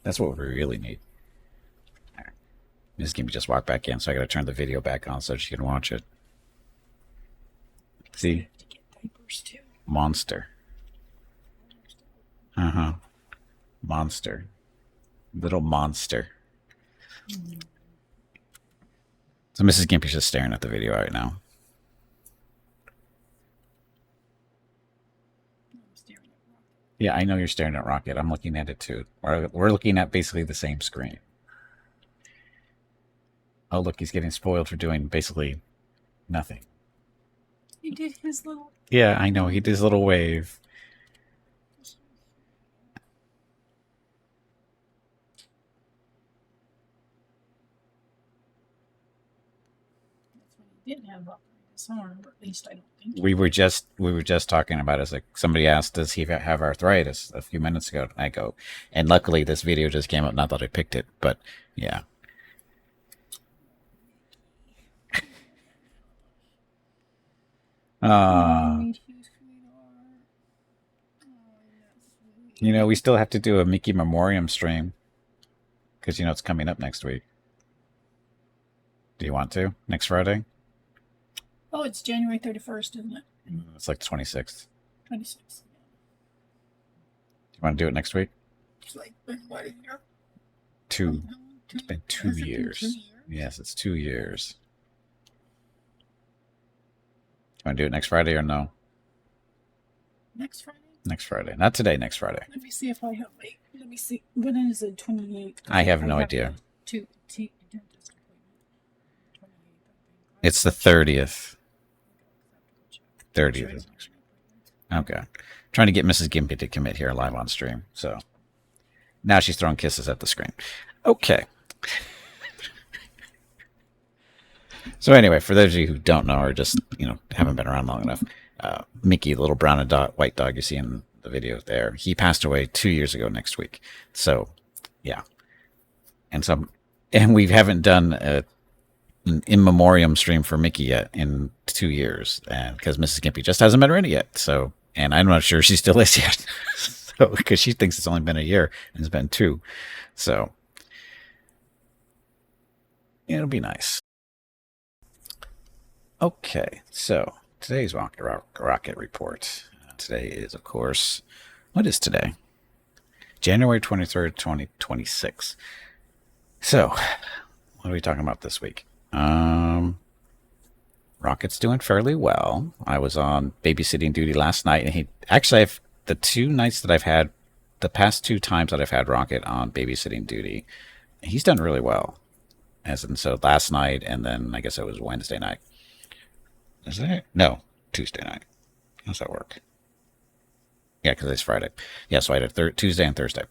That's what we really need. Miss Gimpy just walked back in, so I gotta turn the video back on so she can watch it. See? To get diapers too. Monster. Uh-huh. Monster. Little monster. So Mrs. Gimpy's just staring at the video right now. Yeah, I know you're staring at Rocket. I'm looking at it too. We're looking at basically the same screen. Oh, look, he's getting spoiled for doing basically nothing. He did his little... Yeah, I know. He did his little wave. That's when he didn't have arthritis arm, or at least I don't think. We were just talking about it. It's like somebody asked, does he have arthritis a few minutes ago? I go, and luckily this video just came up. Not that I picked it, but yeah. You know, we still have to do a Mickey Memoriam stream because, you know, it's coming up next week. Do you want to? Next Friday? Oh, it's January 31st, isn't it? It's like the 26th. 26th. Do you want to do it next week? It's like been what, a year? It's been 2 years. Yes, it's 2 years. Do you want to do it next Friday or no? Next Friday? Next Friday. Not today, next Friday. Let me see if I have... Wait, let me see. When is it? 28th? I have no idea. Dentist appointment. 28th, It's the 30th. 30th. Okay. Trying to get Mrs. Gimpy to commit here live on stream. So now she's throwing kisses at the screen. Okay. So anyway, for those of you who don't know or just, you know, haven't been around long enough, Mickey, the little brown and white dog you see in the video there, he passed away 2 years ago next week. So, yeah. And we haven't done an in memoriam stream for Mickey yet in 2 years, and because Mrs. Gimpy just hasn't been ready yet. So, and I'm not sure she still is yet. So, because she thinks it's only been a year and it's been 2. So, it'll be nice. Okay, so today's Rocket Report. Today is, of course, what is today? January 23rd, 2026. So, what are we talking about this week? Rocket's doing fairly well. I was on babysitting duty last night, and I've the 2 nights that I've had, the past 2 times that I've had Rocket on babysitting duty, he's done really well. As in, so last night, and then I guess it was Wednesday night. Is that? No, Tuesday night. How's that work? Yeah, because it's Friday. Yeah, so I had a Tuesday and Thursday.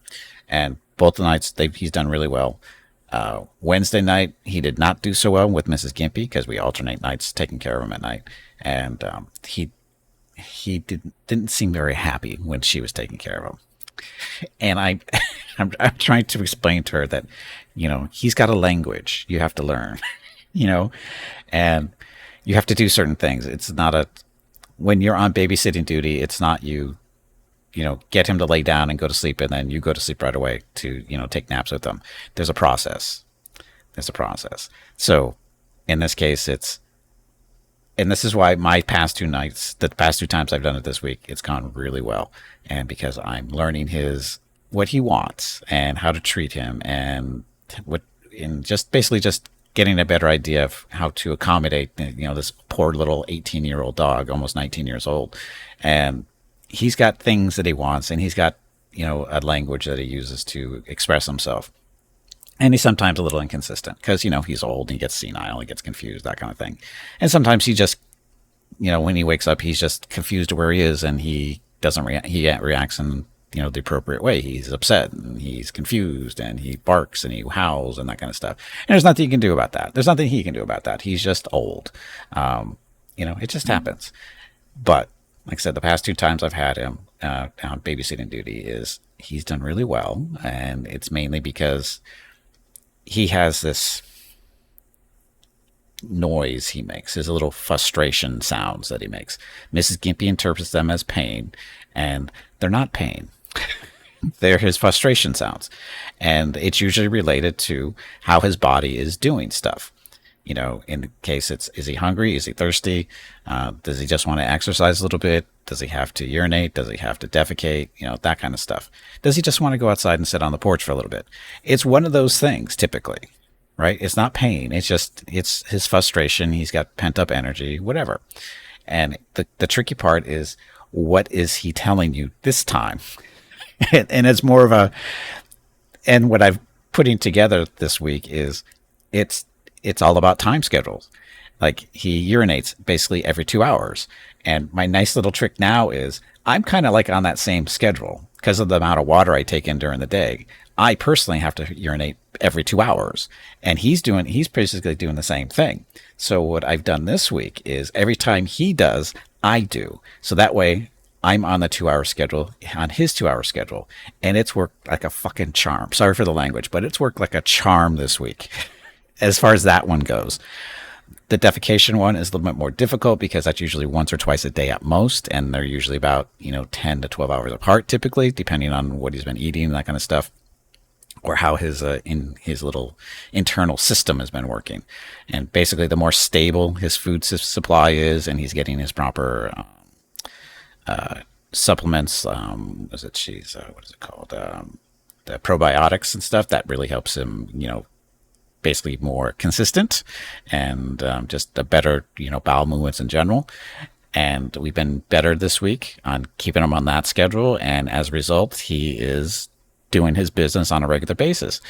And both the nights, he's done really well. Wednesday night, he did not do so well with Mrs. Gimpy because we alternate nights taking care of him at night. And he didn't seem very happy when she was taking care of him. And I'm trying to explain to her that, you know, he's got a language you have to learn, you know, and you have to do certain things. It's not when you're on babysitting duty, it's not you know, get him to lay down and go to sleep and then you go to sleep right away to, you know, take naps with them. There's a process. So in this case, and this is why my past 2 nights, the past 2 times I've done it this week, it's gone really well. And because I'm learning what he wants and how to treat him and just basically just getting a better idea of how to accommodate, you know, this poor little 18-year-old dog, almost 19 years old. And he's got things that he wants, and he's got, you know, a language that he uses to express himself. And he's sometimes a little inconsistent because, you know, he's old, he gets senile, he gets confused, that kind of thing. And sometimes he just, you know, when he wakes up, he's just confused where he is and he doesn't he reacts in, you know, the appropriate way. He's upset and he's confused and he barks and he howls and that kind of stuff. And there's nothing you can do about that. There's nothing he can do about that. He's just old. You know, it just happens. But like I said, the past 2 times I've had him on babysitting duty he's done really well. And it's mainly because he has this noise he makes, his little frustration sounds that he makes. Mrs. Gimpy interprets them as pain, and they're not pain. They're his frustration sounds. And it's usually related to how his body is doing stuff. In the case, is he hungry? Is he thirsty? Does he just want to exercise a little bit? Does he have to urinate? Does he have to defecate? That kind of stuff. Does he just want to go outside and sit on the porch for a little bit? It's one of those things typically, right? It's not pain. It's his frustration. He's got pent up energy, whatever. And the tricky part is, what is he telling you this time? And it's more of and what I've putting together this week is it's all about time schedules. Like, he urinates basically every 2 hours. And my nice little trick now is, I'm kind of like on that same schedule because of the amount of water I take in during the day. I personally have to urinate every 2 hours, and he's basically doing the same thing. So what I've done this week is, every time he does, I do. So that way I'm on the 2 hour schedule, on his 2 hour schedule, and it's worked like a fucking charm. Sorry for the language, but it's worked like a charm this week as far as that one goes. The defecation one is a little bit more difficult because that's usually once or twice a day at most, and they're usually about 10 to 12 hours apart typically, depending on what he's been eating and that kind of stuff, or how his little internal system has been working. And basically, the more stable his food supply is, and he's getting his proper supplements, what is it called? The probiotics and stuff, that really helps him, basically more consistent, and just a better, bowel movements in general. And we've been better this week on keeping him on that schedule. And as a result, he is doing his business on a regular basis.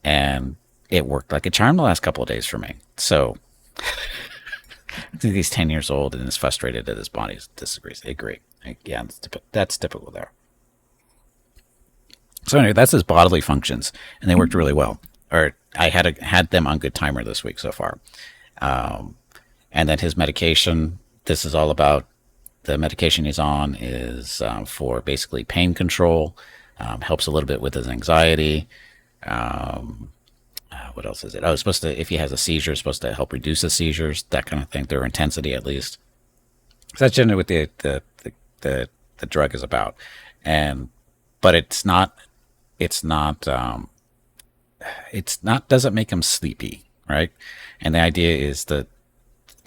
And it worked like a charm the last couple of days for me. So I think he's 10 years old and is frustrated that his body disagrees. I agree. Yeah, that's typical there. So anyway, that's his bodily functions, and they worked really well. Or I had them on good timer this week so far. And then his medication, this is all about, the medication he's on is for basically pain control, helps a little bit with his anxiety. What else is it? Oh, it's supposed to, if he has a seizure, it's supposed to help reduce the seizures, that kind of thing, their intensity at least. So that's generally what the drug is about. But it's not doesn't make him sleepy, right? And the idea is that,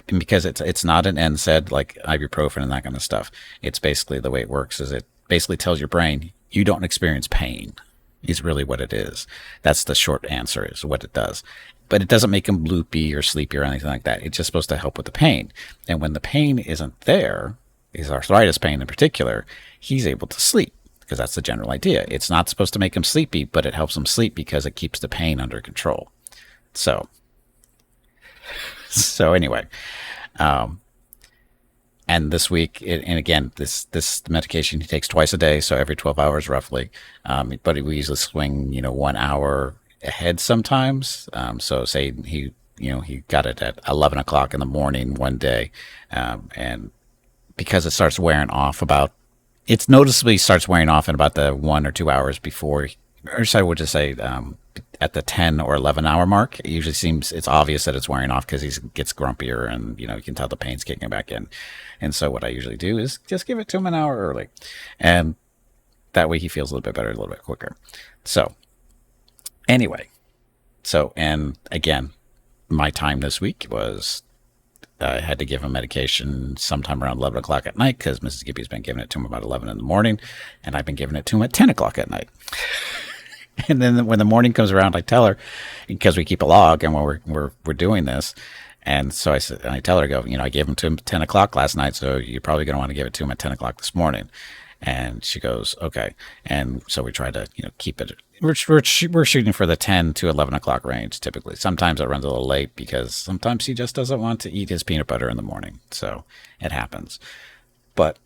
because it's not an NSAID like ibuprofen and that kind of stuff. It's basically, the way it works is, it basically tells your brain you don't experience pain, is really what it is. That's the short answer, is what it does. But it doesn't make him loopy or sleepy or anything like that. It's just supposed to help with the pain. And when the pain isn't there, his arthritis pain in particular, he's able to sleep, because that's the general idea. It's not supposed to make him sleepy, but it helps him sleep because it keeps the pain under control. So anyway, and this week, and again, this medication he takes twice a day, so every 12 hours roughly. But we usually swing, 1 hour ahead sometimes. So say he got it at 11 o'clock in the morning one day, and because it starts wearing off it noticeably starts wearing off in about the 1 or 2 hours before, or so I would just say, at the 10 or 11 hour mark, it usually it's obvious that it's wearing off, because he gets grumpier, and, you can tell the pain's kicking back in. And so what I usually do is just give it to him an hour early. And that way he feels a little bit better, a little bit quicker. So anyway, and again, my time this week was, I had to give him medication sometime around 11 o'clock at night, because Mrs. Gibby's been giving it to him about 11 in the morning, and I've been giving it to him at 10 o'clock at night. And then when the morning comes around, I tell her, because we keep a log, and when we're doing this, and so I tell her, I gave him to him at 10 o'clock last night, so you're probably going to want to give it to him at 10 o'clock this morning. And she goes, okay. And so we try to, keep it. We're shooting for the 10 to 11 o'clock range typically. Sometimes it runs a little late, because sometimes he just doesn't want to eat his peanut butter in the morning. So it happens. But,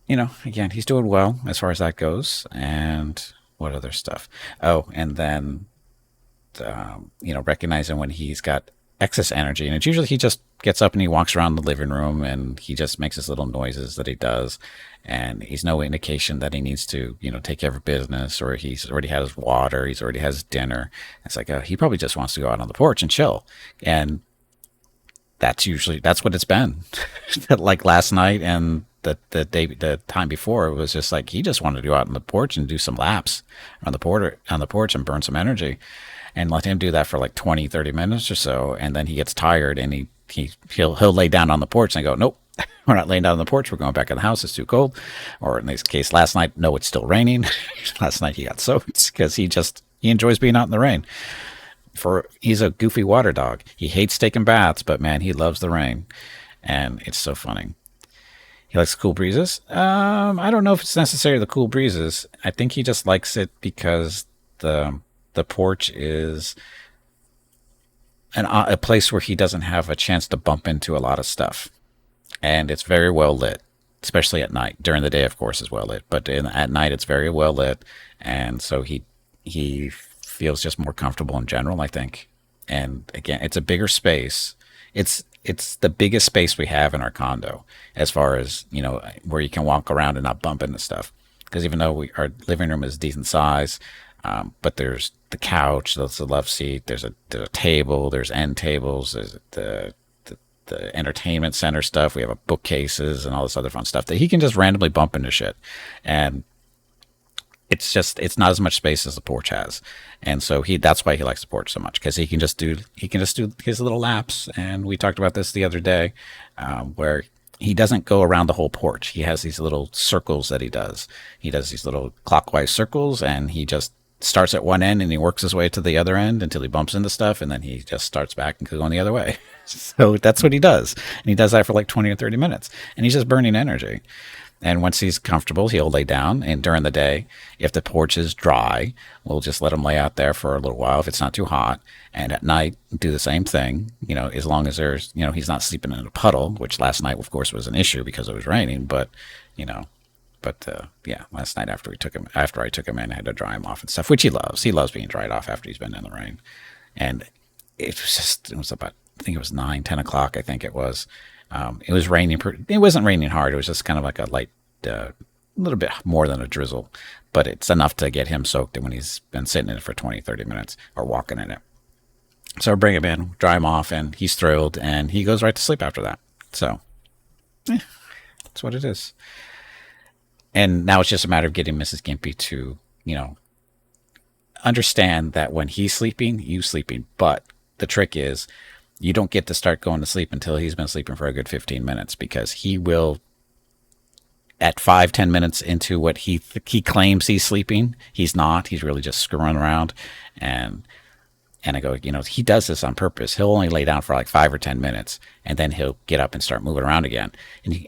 again, he's doing well as far as that goes. And what other stuff? Oh, and then, recognizing when he's got excess energy. And it's usually he just gets up and he walks around the living room, and he just makes his little noises that he does. And he's no indication that he needs to, take care of business, or he's already had his water, he's already had his dinner. It's like, he probably just wants to go out on the porch and chill. And that's what it's been. Like last night and the time before, it was just like he just wanted to go out on the porch and do some laps on the porch and burn some energy, and let him do that for like 20, 30 minutes or so, and then he gets tired and he'll lay down on the porch and go, nope, we're not laying down on the porch. We're going back in the house. It's too cold. Or in this case, last night, no, it's still raining. Last night he got soaked because he enjoys being out in the rain. He's a goofy water dog. He hates taking baths, but man, he loves the rain, and it's so funny. He likes cool breezes. I don't know if it's necessarily the cool breezes. I think he just likes it because the porch is a place where he doesn't have a chance to bump into a lot of stuff, and it's very well lit, especially at night. During the day, of course, is well lit, but at night it's very well lit, and so he feels just more comfortable in general, I think. And again, it's a bigger space. It's the biggest space we have in our condo, as far as, where you can walk around and not bump into stuff. Because even though our living room is decent size, but there's the couch, there's the love seat, there's a table, there's end tables, there's the entertainment center stuff. We have bookcases and all this other fun stuff that he can just randomly bump into shit. And it's not as much space as the porch has. And so that's why he likes the porch so much, because he can just do his little laps. And we talked about this the other day, where he doesn't go around the whole porch. He has these little circles that he does. He does these little clockwise circles, and he just starts at one end and he works his way to the other end until he bumps into stuff, and then he just starts back and goes on the other way. So that's what he does. And he does that for like 20 or 30 minutes. And he's just burning energy. And once he's comfortable, he'll lay down. And during the day, if the porch is dry, we'll just let him lay out there for a little while if it's not too hot. And at night, do the same thing, as long as he's not sleeping in a puddle, which last night, of course, was an issue because it was raining. But, yeah, last night after I took him in, I had to dry him off and stuff, which he loves. He loves being dried off after he's been in the rain. And it was about, I think it was 9, 10 o'clock, I think it was. It was raining. It wasn't raining hard. It was just kind of like a light, little bit more than a drizzle, but it's enough to get him soaked when he's been sitting in it for 20, 30 minutes or walking in it. So I bring him in, dry him off, and he's thrilled, and he goes right to sleep after that. So, that's what it is. And now it's just a matter of getting Mrs. Gimpy to, understand that when he's sleeping, you sleeping. But the trick is, you don't get to start going to sleep until he's been sleeping for a good 15 minutes, because he will, at 5-10 minutes into what he claims he's sleeping, he's not. He's really just screwing around. And I go, he does this on purpose. He'll only lay down for like 5 or 10 minutes, and then he'll get up and start moving around again.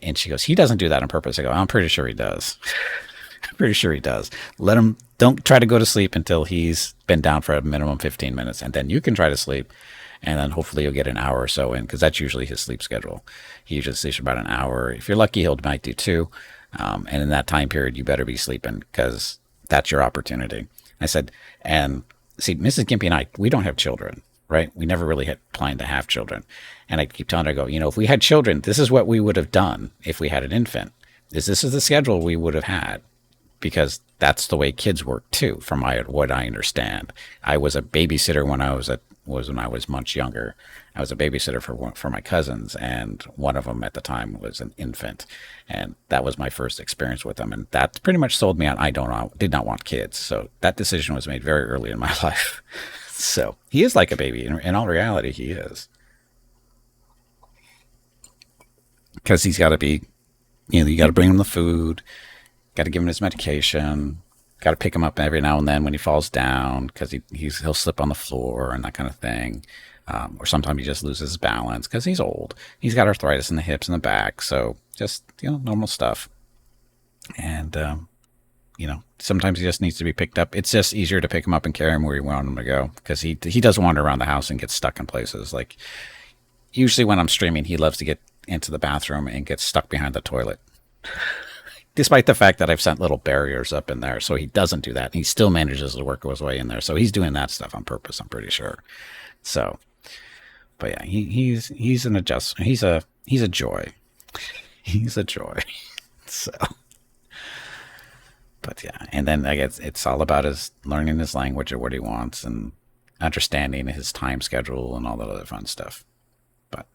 And she goes, he doesn't do that on purpose. I go, I'm pretty sure he does. I'm pretty sure he does. Don't try to go to sleep until he's been down for a minimum 15 minutes, and then you can try to sleep. And then hopefully you'll get an hour or so in, because that's usually his sleep schedule. He usually sleeps for about an hour. If you're lucky, might do 2. And in that time period, you better be sleeping, because that's your opportunity. I said, and see, Mrs. Gimpy and I, we don't have children, right? We never really had planned to have children. And I keep telling her, I go, if we had children, this is what we would have done if we had an infant. This is the schedule we would have had, because that's the way kids work too, from what I understand. I was a babysitter when I was much younger. I was a babysitter for my cousins, and one of them at the time was an infant, and that was my first experience with them. And that pretty much sold me on did not want kids. So that decision was made very early in my life. So he is like a baby. In all reality, he is, because he's got to be, you got to bring him the food, got to give him his medication. Got to pick him up every now and then when he falls down, because he'll slip on the floor and that kind of thing. Or sometimes he just loses his balance because he's old. He's got arthritis in the hips and the back. So just, normal stuff. And, sometimes he just needs to be picked up. It's just easier to pick him up and carry him where you want him to go, because he does wander around the house and get stuck in places. Like, usually when I'm streaming, he loves to get into the bathroom and get stuck behind the toilet. Despite the fact that I've sent little barriers up in there, so he doesn't do that. He still manages to work his way in there. So he's doing that stuff on purpose, I'm pretty sure. So, but yeah, he's an adjustment. He's a joy. He's a joy. So, but yeah, and then I guess it's all about learning his language or what he wants, and understanding his time schedule and all that other fun stuff. But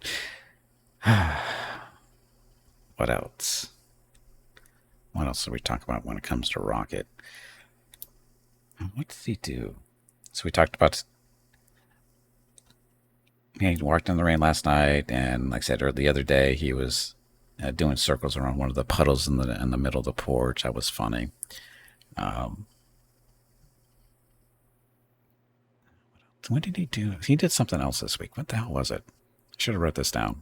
what else? What else did we talk about when it comes to Rocket? What did he do? So we talked about, yeah, he walked in the rain last night, and like I said, or the other day, he was doing circles around one of the puddles in the middle of the porch. That was funny. Um, what did he do? He did something else this week. What the hell was it? I should have wrote this down.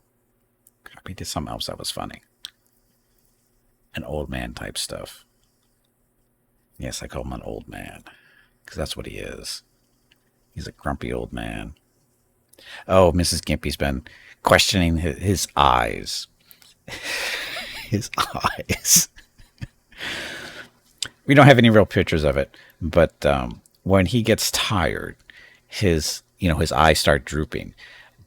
He did something else that was funny. An old man type stuff. Yes, I call him an old man because that's what he is. He's a grumpy old man. Oh, Mrs. Gimpy's been questioning his eyes. His eyes. We don't have any real pictures of it, but when he gets tired, his eyes start drooping,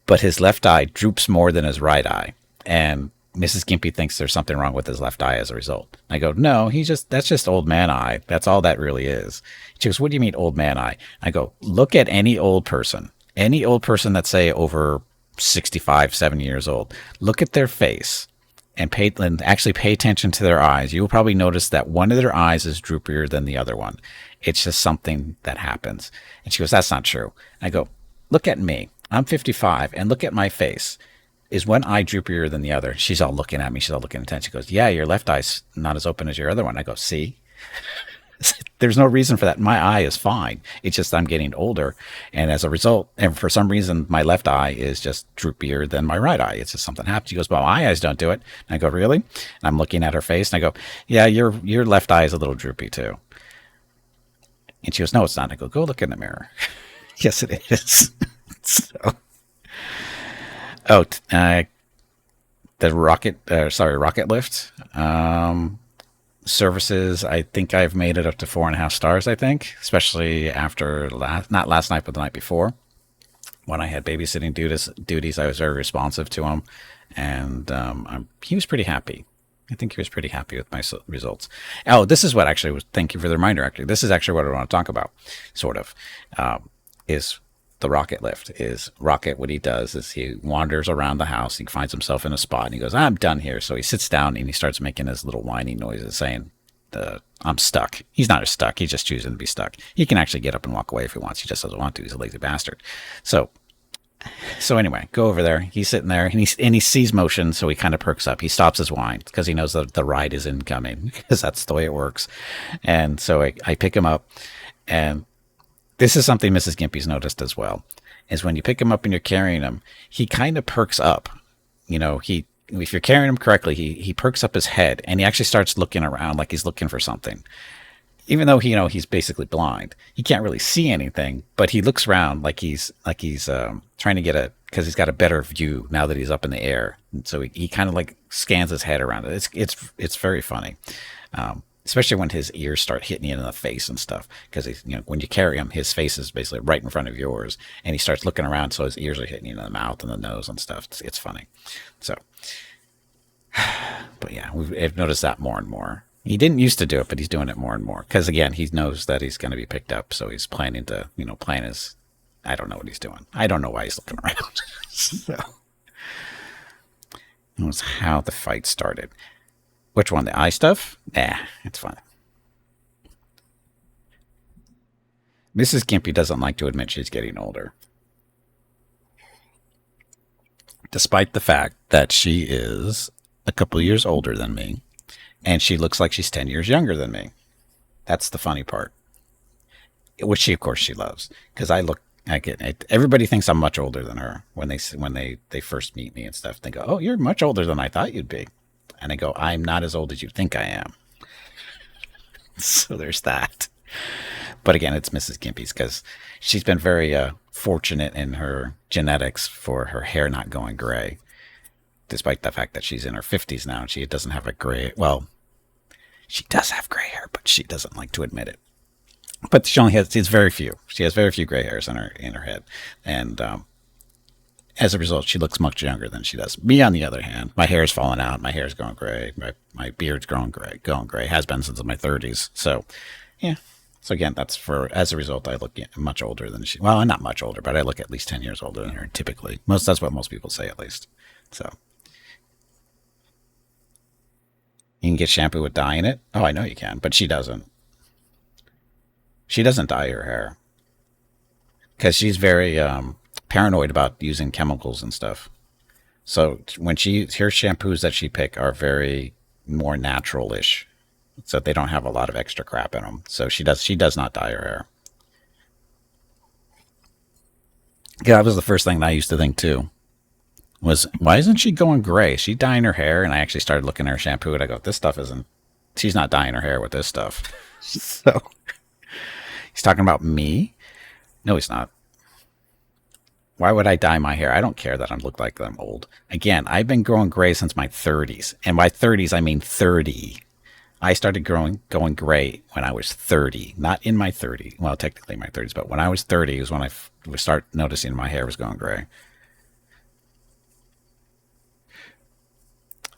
but his left eye droops more than his right eye, and Mrs. Gimpy thinks there's something wrong with his left eye as a result. I go, no, that's just old man eye. That's all that really is. She goes, what do you mean old man eye? I go, look at any old person that's say over 65, 70 years old. Look at their face and actually pay attention to their eyes. You'll probably notice that one of their eyes is droopier than the other one. It's just something that happens. And she goes, that's not true. I go, look at me. I'm 55 and look at my face. Is one eye droopier than the other? She's all looking at me. She's all looking intense. She goes, yeah, your left eye's not as open as your other one. I go, see? There's no reason for that. My eye is fine. It's just I'm getting older. And as a result, and for some reason, my left eye is just droopier than my right eye. It's just something happens. She goes, well, my eyes don't do it. And I go, really? And I'm looking at her face and I go, yeah, your left eye is a little droopy too. And she goes, no, it's not. I go look in the mirror. Yes, it is. So, oh, the rocket lift. Services, I think I've made it up to 4.5 stars, I think, especially after not last night, but the night before. When I had babysitting duties, I was very responsive to him, and he was pretty happy. I think he was pretty happy with my results. Oh, this is what actually was, thank you for the reminder, actually. This is actually what I want to talk about, sort of, is the rocket lift. Is Rocket, what he does is he wanders around the house, he finds himself in a spot, and he goes, I'm done here. So he sits down and he starts making his little whining noises saying, I'm stuck. He's not stuck, he's just choosing to be stuck. He can actually get up and walk away if he wants. He just doesn't want to. He's a lazy bastard. So anyway, go over there. He's sitting there and he sees motion, so he kind of perks up. He stops his whine because he knows that the ride is incoming, because that's the way it works. And so I pick him up, and this is something Mrs. Gimpy's noticed as well, is when you pick him up and you're carrying him, he kind of perks up. If you're carrying him correctly, he perks up his head and he actually starts looking around like he's looking for something. Even though he's basically blind, he can't really see anything, but he looks around like he's trying to because he's got a better view now that he's up in the air. And so he kind of like scans his head around it. It's very funny. Especially when his ears start hitting you in the face and stuff, because when you carry him, his face is basically right in front of yours, and he starts looking around, so his ears are hitting you in the mouth and the nose and stuff. It's funny. So, but yeah, I've noticed that more and more. He didn't used to do it, but he's doing it more and more, because again, he knows that he's going to be picked up, so he's planning to, plan his. I don't know what he's doing. I don't know why he's looking around. So, that was how the fight started. Which one? The eye stuff? Nah, it's fine. Mrs. Gimpy doesn't like to admit she's getting older, despite the fact that she is a couple years older than me, and she looks like she's 10 years younger than me. That's the funny part, which of course she loves, because everybody thinks I'm much older than her when they first meet me and stuff. They go, oh, you're much older than I thought you'd be. And I go, I'm not as old as you think I am. So there's that. But again, it's Mrs. Gimpy's, because she's been very fortunate in her genetics for her hair not going gray, despite the fact that she's in her 50s now and she doesn't have a gray. Well, she does have gray hair, but she doesn't like to admit it. But she has very few. She has very few gray hairs in her head, and as a result, she looks much younger than she does. Me, on the other hand, my hair's falling out. My hair's going gray. My beard's going gray. Has been since my 30s. So, yeah. So again, as a result, I look much older than she. Well, I'm not much older, but I look at least 10 years older than her. Typically, that's what most people say, at least. So, You can get shampoo with dye in it. Oh, I know you can, but she doesn't. She doesn't dye her hair because she's very paranoid about using chemicals and stuff. So when her shampoos that she pick are very more natural-ish, so they don't have a lot of extra crap in them. So she does not dye her hair. Yeah, that was the first thing that I used to think too. Was why isn't she going gray? She's dyeing her hair, and I actually started looking at her shampoo, and I go, this stuff isn't. She's not dyeing her hair with this stuff. So he's talking about me. No, he's not. Why would I dye my hair? I don't care that I look like I'm old. Again, I've been growing gray since my 30s. And by 30s, I mean 30. I started going gray when I was 30. Not in my 30s. Well, technically my 30s, but when I was 30 is when I would start noticing my hair was going gray.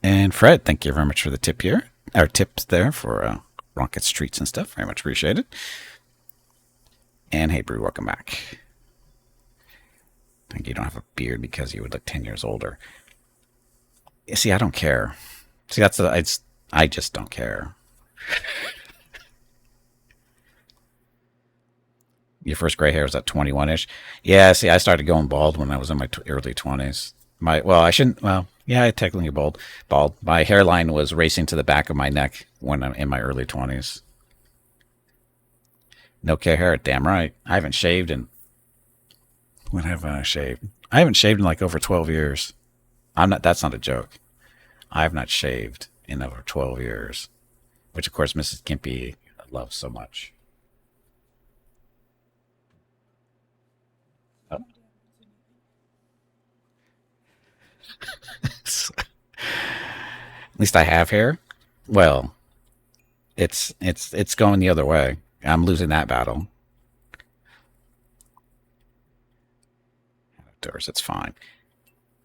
And Fred, thank you very much for the tip here. Our tips there for Rockets, treats, and stuff. Very much appreciated. And hey, Brew, welcome back. I think you don't have a beard because you would look 10 years older. You see, I don't care. See, I just don't care. Your first gray hair was at 21-ish. Yeah, see, I started going bald when I was in my early 20s. I shouldn't. Well, yeah, I technically bald. My hairline was racing to the back of my neck when I'm in my early 20s. No care hair, damn right. I haven't shaved in. When have I shaved? I haven't shaved in like over 12 years. That's not a joke. I have not shaved in over 12 years, which of course Mrs. Gimpy loves so much. Oh. At least I have hair. Well, it's going the other way. I'm losing that battle. Outdoors, it's fine.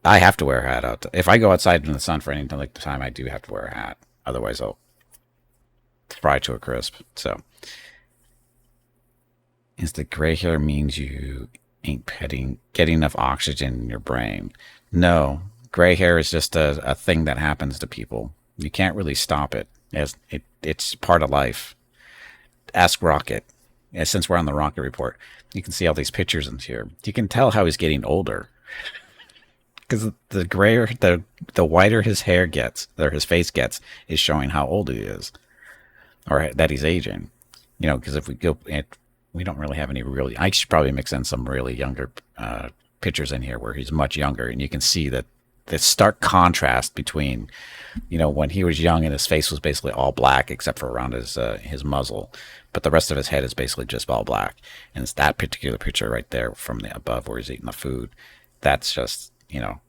I have to wear a hat out. If I go outside in the sun for any length of time, I do have to wear a hat. Otherwise, I'll fry to a crisp. So, is the gray hair means you ain't getting enough oxygen in your brain? No, gray hair is just a thing that happens to people. You can't really stop it. It's part of life. Ask Rocket. Yeah, since we're on the Rocket Report, you can see all these pictures in here. You can tell how he's getting older. Because the grayer, the whiter his hair gets, or his face gets, is showing how old he is, or that he's aging. You know, because if we go, we don't really have any really. I should probably mix in some really younger pictures in here where he's much younger, and you can see that the stark contrast between, you know, when he was young and his face was basically all black except for around his muzzle, but the rest of his head is basically just all black. And it's that particular picture right there from the above where he's eating the food. That's just, you know,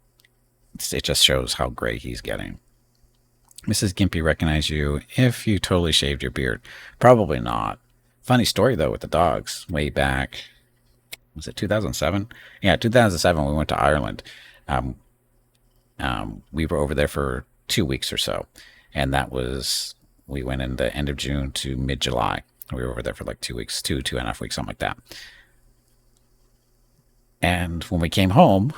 it just shows how gray he's getting. Mrs. Gimpy recognized you if you totally shaved your beard. Probably not. Funny story, though, with the dogs. Way back, was it 2007? Yeah, 2007, we went to Ireland. We were over there for 2 weeks or so. And we went in the end of June to mid-July. We were over there for like 2 weeks, 2.5 weeks, something like that. And when we came home,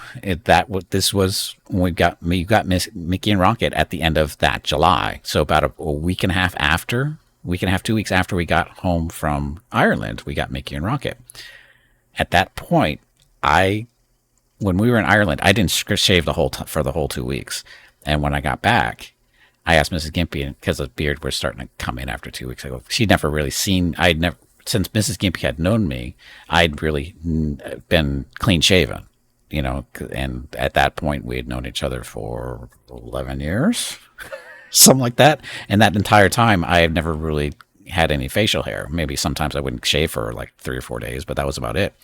this was when we got Mickey and Rocket at the end of that July. So about a week and a half after, 2 weeks after we got home from Ireland, we got Mickey and Rocket. At that point, when we were in Ireland, I didn't shave for the whole 2 weeks. And when I got back, I asked Mrs. Gimpy, because the beard was starting to come in after 2 weeks. She'd never really seen, since Mrs. Gimpy had known me, I'd really been clean shaven, you know, and at that point we had known each other for 11 years, something like that. And that entire time I had never really had any facial hair. Maybe sometimes I wouldn't shave for like 3 or 4 days, but that was about it.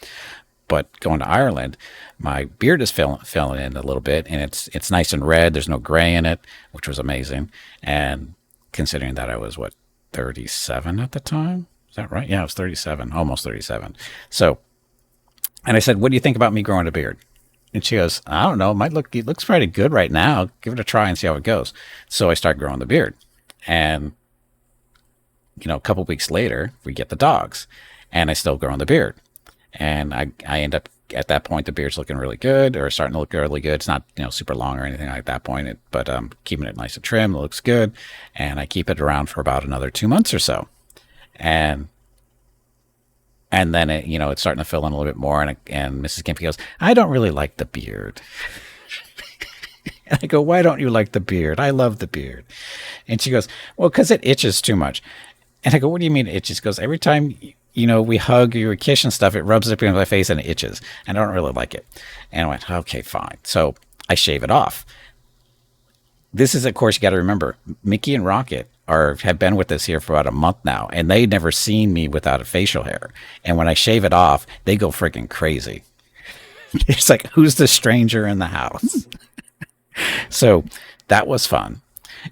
But going to Ireland, my beard is filling in a little bit, and it's nice and red. There's no gray in it, which was amazing. And considering that I was, 37 at the time? Is that right? Yeah, I was 37, almost 37. So, and I said, what do you think about me growing a beard? And she goes, I don't know. It looks pretty good right now. Give it a try and see how it goes. So I start growing the beard. And, you know, a couple weeks later, we get the dogs. And I still grow the beard. And I end up at that point, the beard's looking really good, or starting to look really good. It's not, super long or anything like that point, but keeping it nice and trim. It looks good. And I keep it around for about another 2 months or so. And then it's starting to fill in a little bit more. And Mrs. Gimpy goes, I don't really like the beard. And I go, why don't you like the beard? I love the beard. And she goes, well, because it itches too much. And I go, what do you mean it itches? She goes, every time, we hug or we kiss and stuff, it rubs up against my face and it itches. And I don't really like it. And I went, okay, fine. So I shave it off. This is, of course, you got to remember, Mickey and Rocket have been with us here for about a month now, and they never seen me without a facial hair. And when I shave it off, they go freaking crazy. It's like, who's the stranger in the house? So that was fun.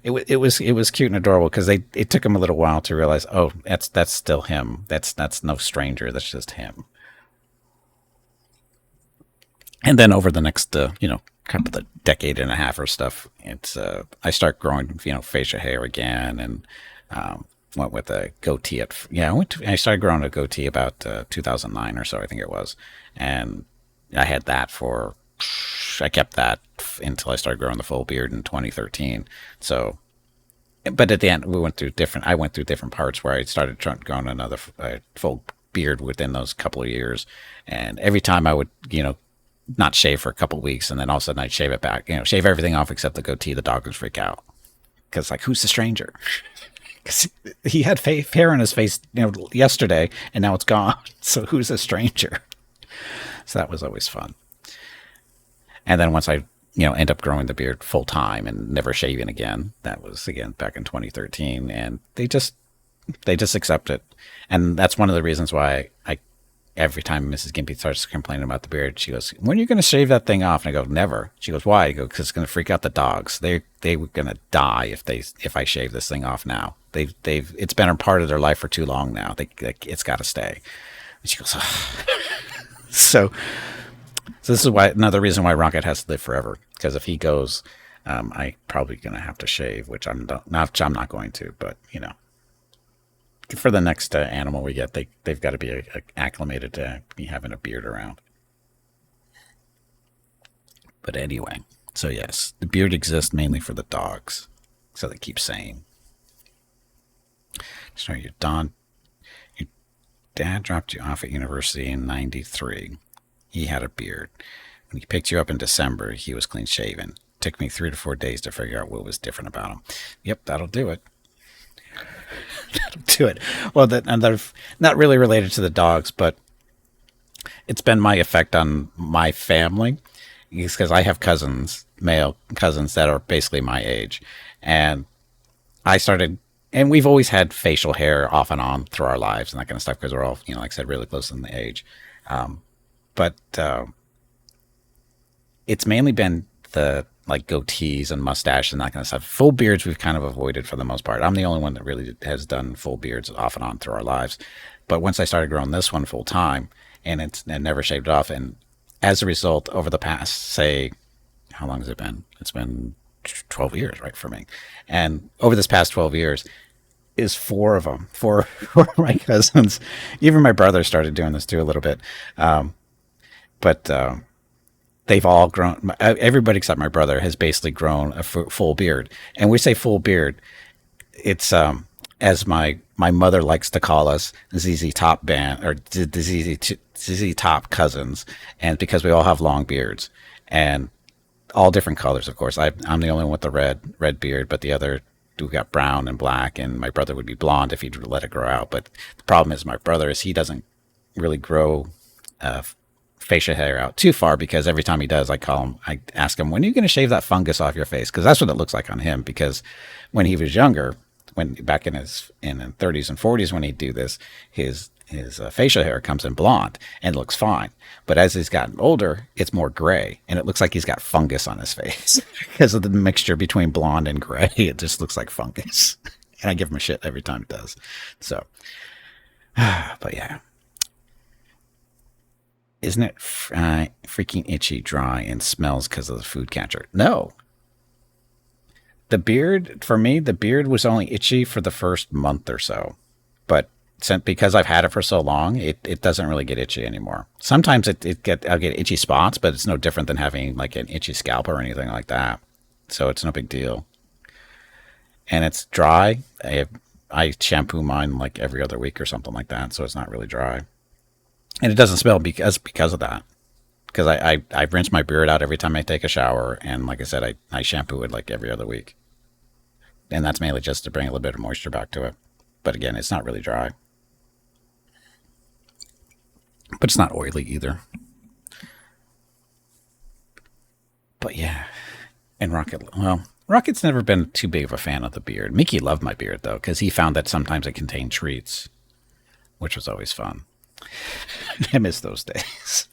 It was cute and adorable because it took them a little while to realize, oh, that's still him. That's no stranger. That's just him. And then over the next, kind of the decade and a half or stuff, it's I start growing, facial hair again, and went with a goatee I started growing a goatee about 2009 or so, I think it was, and I had that I kept that until I started growing the full beard in 2013. So, but at the end, I went through different parts where I started growing another full beard within those couple of years, and every time I would, not shave for a couple of weeks, and then all of a sudden I'd shave it back, shave everything off except the goatee. The dog would freak out because, like, who's the stranger? Because he had hair on his face, yesterday, and now it's gone. So who's the stranger? So that was always fun. And then once I, end up growing the beard full time and never shaving again, that was again back in 2013, and they just accept it. And that's one of the reasons why every time Mrs. Gimpy starts complaining about the beard, she goes, when are you going to shave that thing off? And I go, never. She goes, why? I go, because it's going to freak out the dogs. They were going to die if I shave this thing off now. It's been a part of their life for too long now. It's got to stay. And she goes, oh. So this is another reason why Rocket has to live forever. Because if he goes, I probably going to have to shave, which I'm not going to, but for the next animal we get, they've got to be acclimated to me having a beard around. But anyway, so yes, the beard exists mainly for the dogs. So they keep saying. So your dad dropped you off at university in '93. He had a beard. When he picked you up in December, he was clean shaven. Took me 3 to 4 days to figure out what was different about him. Yep, that'll do it. To it. Well, and they're not really related to the dogs, but it's been my effect on my family, because I have male cousins that are basically my age, and and we've always had facial hair off and on through our lives and that kind of stuff, because we're all, like I said, really close in the age, but it's mainly been the like goatees and mustache and that kind of stuff. Full beards we've kind of avoided for the most part. I'm the only one that really has done full beards off and on through our lives. But once I started growing this one full time, and never shaved it off, and as a result, over the past, say, how long has it been? It's been 12 years, right, for me. And over this past 12 years is 4 of them, four of my cousins. Even my brother started doing this too a little bit. But they've all grown. Everybody except my brother has basically grown a full beard. And we say full beard, it's as my mother likes to call us, ZZ Top band, or the ZZ Top cousins, and because we all have long beards and all different colors, of course. I'm the only one with the red beard, but the other we got brown and black, and my brother would be blonde if he'd let it grow out. But the problem is my brother is he doesn't really grow facial hair out too far, because every time he does, I ask him, when are you going to shave that fungus off your face? Because that's what it looks like on him. Because when he was younger, back in his 30s and 40s, when he'd do this, his facial hair comes in blonde and looks fine. But as he's gotten older, it's more gray, and it looks like he's got fungus on his face because of the mixture between blonde and gray. It just looks like fungus, and I give him a shit every time it does. So, but yeah. Isn't it freaking itchy, dry, and smells because of the food catcher? No. For me, the beard was only itchy for the first month or so. But because I've had it for so long, it doesn't really get itchy anymore. Sometimes I'll get itchy spots, but it's no different than having like an itchy scalp or anything like that. So it's no big deal. And it's dry. I shampoo mine like every other week or something like that, so it's not really dry. And it doesn't smell because of that. Because I rinse my beard out every time I take a shower, and like I said, I shampoo it like every other week. And that's mainly just to bring a little bit of moisture back to it. But again, it's not really dry. But it's not oily either. But yeah. And Rocket's never been too big of a fan of the beard. Mickey loved my beard, though, because he found that sometimes it contained treats, which was always fun. I miss those days.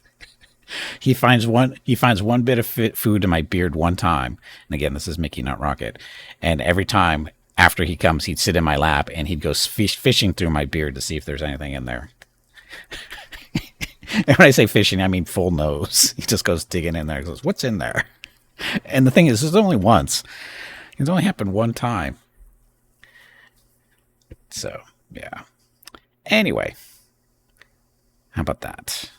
He finds one bit of food in my beard one time. And again, this is Mickey, not Rocket. And every time after he comes, he'd sit in my lap and he'd go fishing through my beard to see if there's anything in there. And when I say fishing, I mean full nose. He just goes digging in there. He goes, "What's in there?" And the thing is, it's only once. It's only happened one time. So, yeah. Anyway, how about that?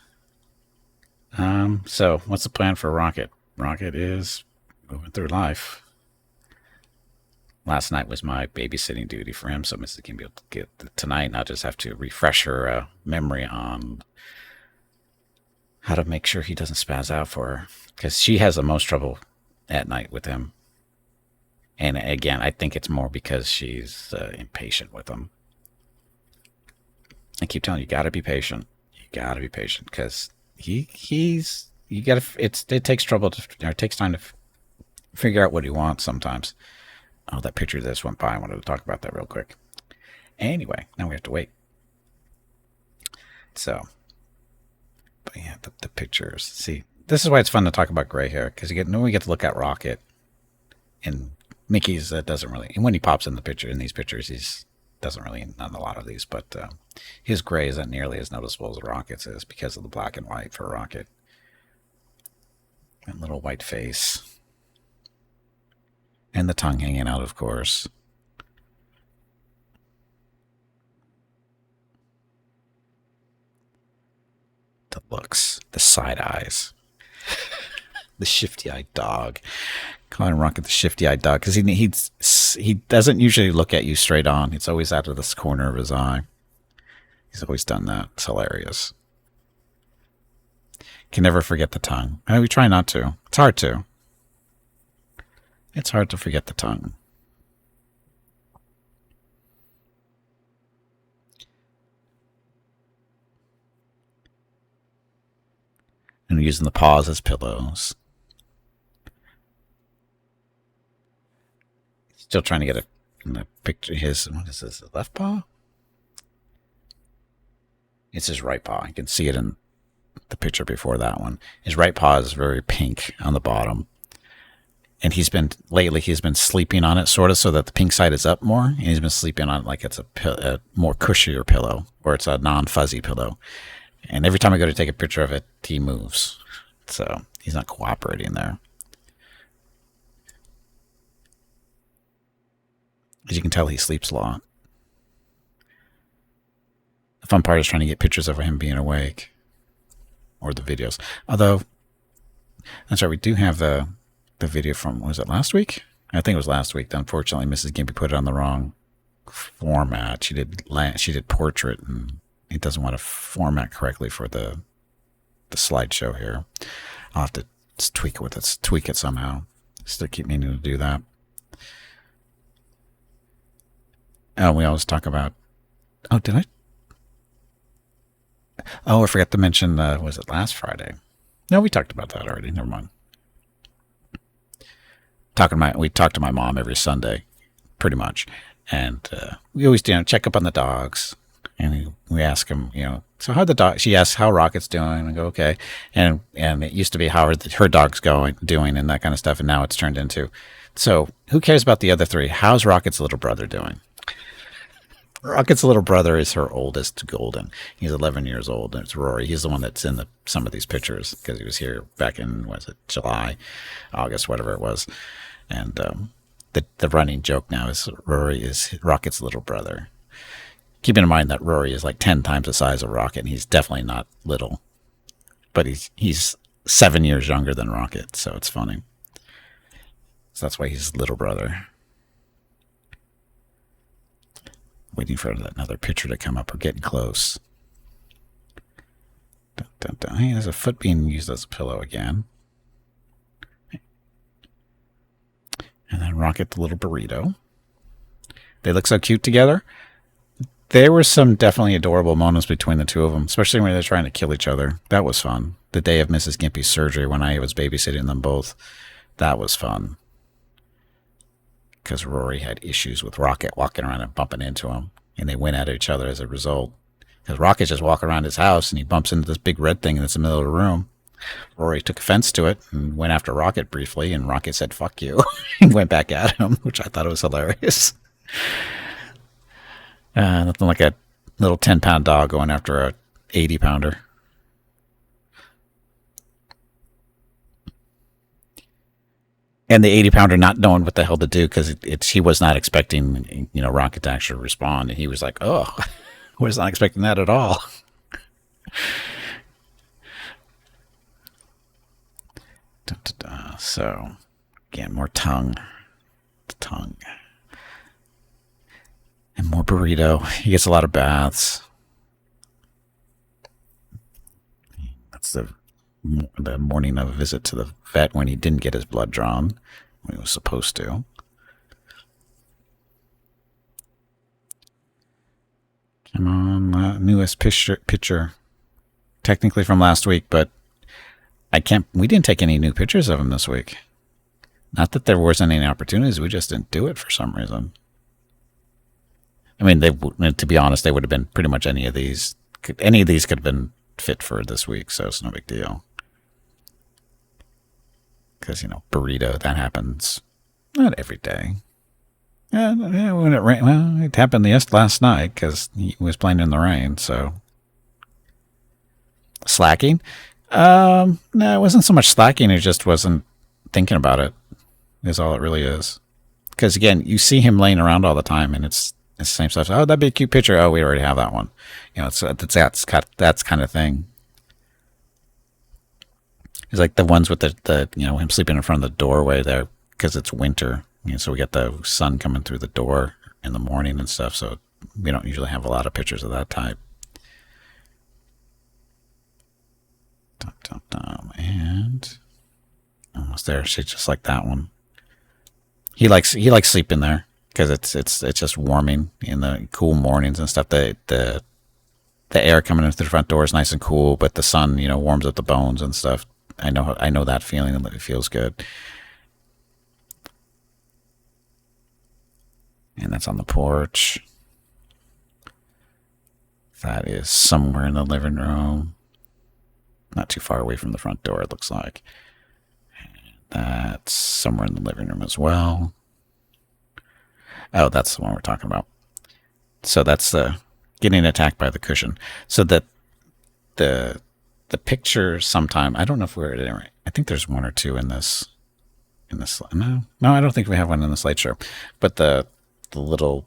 So what's the plan for Rocket? Rocket is moving through life. Last night was my babysitting duty for him, so Mrs. can be able to get tonight, and I'll just have to refresh her memory on how to make sure he doesn't spaz out for her, because she has the most trouble at night with him. And again, I think it's more because she's impatient with him. I keep telling you, you got to be patient. You got to be patient, because it takes trouble it takes time to figure out what he wants sometimes. Oh, that picture just went by. I wanted to talk about that real quick. Anyway, now we have to wait. So, but yeah, the pictures. See, this is why it's fun to talk about gray hair, because we get to look at Rocket, and Mickey's doesn't really. And when he pops in these pictures, he's doesn't really on a lot of these, but his gray isn't nearly as noticeable as Rocket's is because of the black and white for Rocket. That little white face. And the tongue hanging out, of course. The looks, the side eyes. The shifty-eyed dog. Calling Rocket the shifty-eyed dog, because he doesn't usually look at you straight on. It's always out of this corner of his eye. He's always done that. It's hilarious. Can never forget the tongue. We try not to. It's hard to. It's hard to forget the tongue. And using the paws as pillows. Still trying to get a picture. What is this? Left paw? It's his right paw. You can see it in the picture before that one. His right paw is very pink on the bottom. And lately he's been sleeping on it sort of so that the pink side is up more. And he's been sleeping on it like it's a more cushier pillow, or it's a non-fuzzy pillow. And every time I go to take a picture of it, he moves. So he's not cooperating there. As you can tell, he sleeps a lot. The fun part is trying to get pictures of him being awake. Or the videos. Although, that's right, we do have the video from, was it last week? I think it was last week. Unfortunately, Mrs. Gimpy put it on the wrong format. She did portrait, and it doesn't want to format correctly for the slideshow here. I'll have to tweak it somehow. Still keep meaning to do that. Oh, we always talk about. Oh, did I? Oh, I forgot to mention. Was it last Friday? No, we talked about that already. Never mind. We talk to my mom every Sunday, pretty much, and we always check up on the dogs, and we ask them, so how the dog? She asks how Rocket's doing, and I go okay, and it used to be how her dog's doing, and that kind of stuff, and now it's turned into, so who cares about the other three? How's Rocket's little brother doing? Rocket's little brother is her oldest, Golden. He's 11 years old, and it's Rory. He's the one that's in some of these pictures because he was here back in, July, August, whatever it was. And the running joke now is Rory is Rocket's little brother. Keeping in mind that Rory is like 10 times the size of Rocket, and he's definitely not little. But he's 7 years younger than Rocket, so it's funny. So that's why he's little brother. Waiting for another picture to come up. We're getting close. Dun, dun, dun. Hey, there's a foot being used as a pillow again. And then Rocket the little burrito. They look so cute together. There were some definitely adorable moments between the two of them, especially when they're trying to kill each other. That was fun. The day of Mrs. Gimpy's surgery when I was babysitting them both, that was fun. Because Rory had issues with Rocket walking around and bumping into him, and they went at each other as a result. Because Rocket just walking around his house, and he bumps into this big red thing that's in the middle of the room. Rory took offense to it and went after Rocket briefly, and Rocket said, "Fuck you," and went back at him, which I thought was hilarious. Nothing like a little 10-pound dog going after a 80-pounder. And the 80-pounder not knowing what the hell to do because he was not expecting, Rocket to actually respond. And he was like, "Oh, I was not expecting that at all." So, again, more tongue. The tongue. And more burrito. He gets a lot of baths. That's the morning of a visit to the vet when he didn't get his blood drawn when he was supposed to. Come on, newest picture. Technically from last week, but we didn't take any new pictures of him this week. Not that there wasn't any opportunities, we just didn't do it for some reason. I mean, to be honest, they would have been pretty much any of these. Any of these could have been fit for this week, so it's no big deal. Because, burrito, that happens not every day. Yeah, when it rained, well, it happened last night because he was playing in the rain, so. Slacking? No, it wasn't so much slacking, it just wasn't thinking about it, is all it really is. Because, again, you see him laying around all the time, and it's the same stuff. Oh, that'd be a cute picture. Oh, we already have that one. It's that's kind of thing. It's like the ones with the him sleeping in front of the doorway there because it's winter. So we get the sun coming through the door in the morning and stuff. So we don't usually have a lot of pictures of that type. And almost there. She's just like that one. He likes sleeping there. Because it's just warming in the cool mornings and stuff. The air coming in through the front door is nice and cool, but the sun, warms up the bones and stuff. I know that feeling, and it feels good. And that's on the porch. That is somewhere in the living room. Not too far away from the front door, it looks like. And that's somewhere in the living room as well. Oh, that's the one we're talking about. So that's getting attacked by the cushion. So that the picture sometime, I don't know if we're at it. I think there's one or two in this. No, I don't think we have one in the slideshow. But the little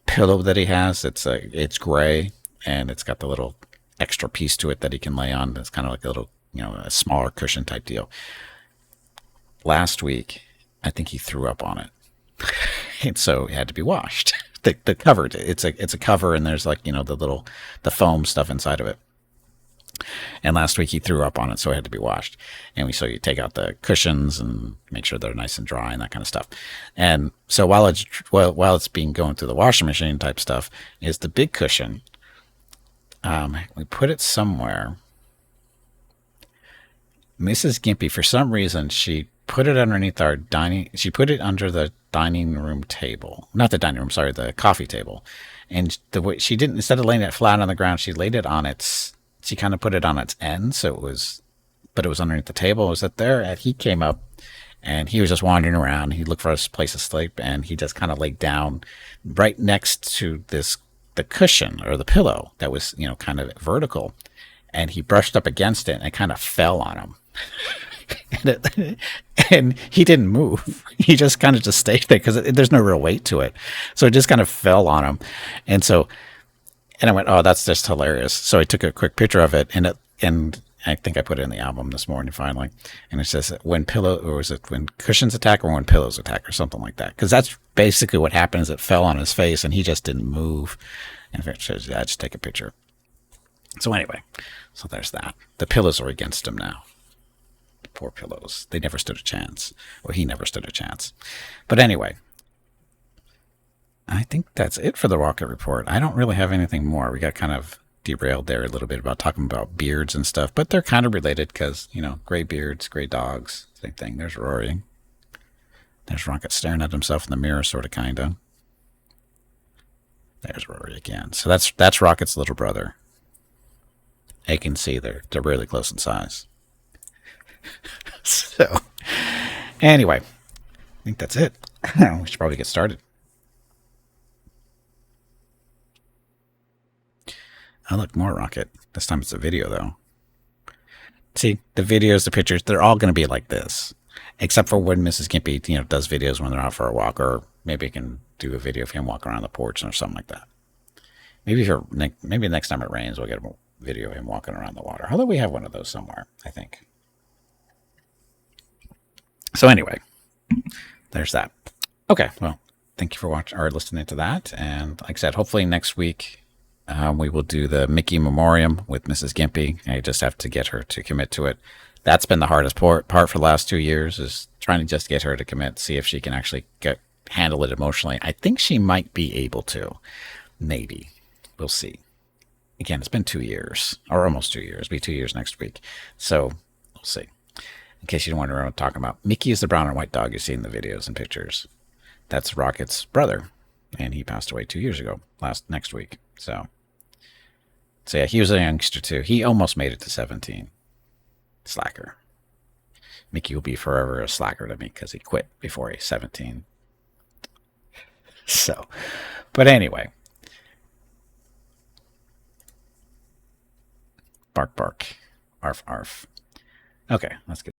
pillow that he has, it's gray and it's got the little extra piece to it that he can lay on. It's kind of like a little, a smaller cushion type deal. Last week, I think he threw up on it. And so it had to be washed. The cover, it's a cover, and there's the foam stuff inside of it. And last week he threw up on it, so it had to be washed. And so you take out the cushions and make sure they're nice and dry and that kind of stuff. And so while it's being going through the washing machine type stuff, is the big cushion. We put it somewhere. Mrs. Gimpy, for some reason, she put it underneath our she put it under the dining room table. Not the dining room, sorry, the coffee table. And the way she didn't, instead of laying it flat on the ground, she laid it on she kind of put it on its end. So it was underneath the table. It was there. And he came up and he was just wandering around. He looked for a place to sleep and he just kind of laid down right next to the cushion or the pillow that was, kind of vertical. And he brushed up against it and it kind of fell on him. And he didn't move. He just kind of just stayed there because there's no real weight to it. So it just kind of fell on him. And so And I went, oh, that's just hilarious. So I took a quick picture of it, and I think I put it in the album this morning finally. And it says when pillow, or was it when cushions attack or when pillows attack or something like that? Because that's basically what happened. Is it fell on his face and he just didn't move. And if it says, yeah, just take a picture. So anyway, so there's that. The pillows are against him now. Poor pillows. They never stood a chance. Or he never stood a chance. But anyway, I think that's it for the Rocket Report. I don't really have anything more. We got kind of derailed there a little bit about talking about beards and stuff, but they're kind of related because, gray beards, gray dogs, same thing. There's Rory. There's Rocket staring at himself in the mirror, sort of, kind of. There's Rory again. So that's Rocket's little brother. You can see they're really close in size. So, anyway, I think that's it. We should probably get started. Oh, look, more Rocket. This time it's a video, though. See, the videos, the pictures, they're all going to be like this. Except for when Mrs. Gimpy, does videos when they're out for a walk, or maybe you can do a video of him walking around the porch or something like that. Maybe next time it rains, we'll get a video of him walking around the water. Although we have one of those somewhere, I think. So anyway, there's that. Okay, well, thank you for watching or listening to that. And like I said, hopefully next week we will do the Mickey Memoriam with Mrs. Gimpy. I just have to get her to commit to it. That's been the hardest part for the last 2 years, is trying to just get her to commit, see if she can actually handle it emotionally. I think she might be able to. Maybe. We'll see. Again, it's been 2 years, or almost 2 years. It'll be 2 years next week. So we'll see. In case you don't wonder what I'm talking about, Mickey is the brown and white dog you see in the videos and pictures. That's Rocket's brother, and he passed away 2 years ago, next week. So yeah, he was a youngster too. He almost made it to 17. Slacker. Mickey will be forever a slacker to me because he quit before he's 17. So, but anyway. Bark, bark. Arf, arf. Okay, let's get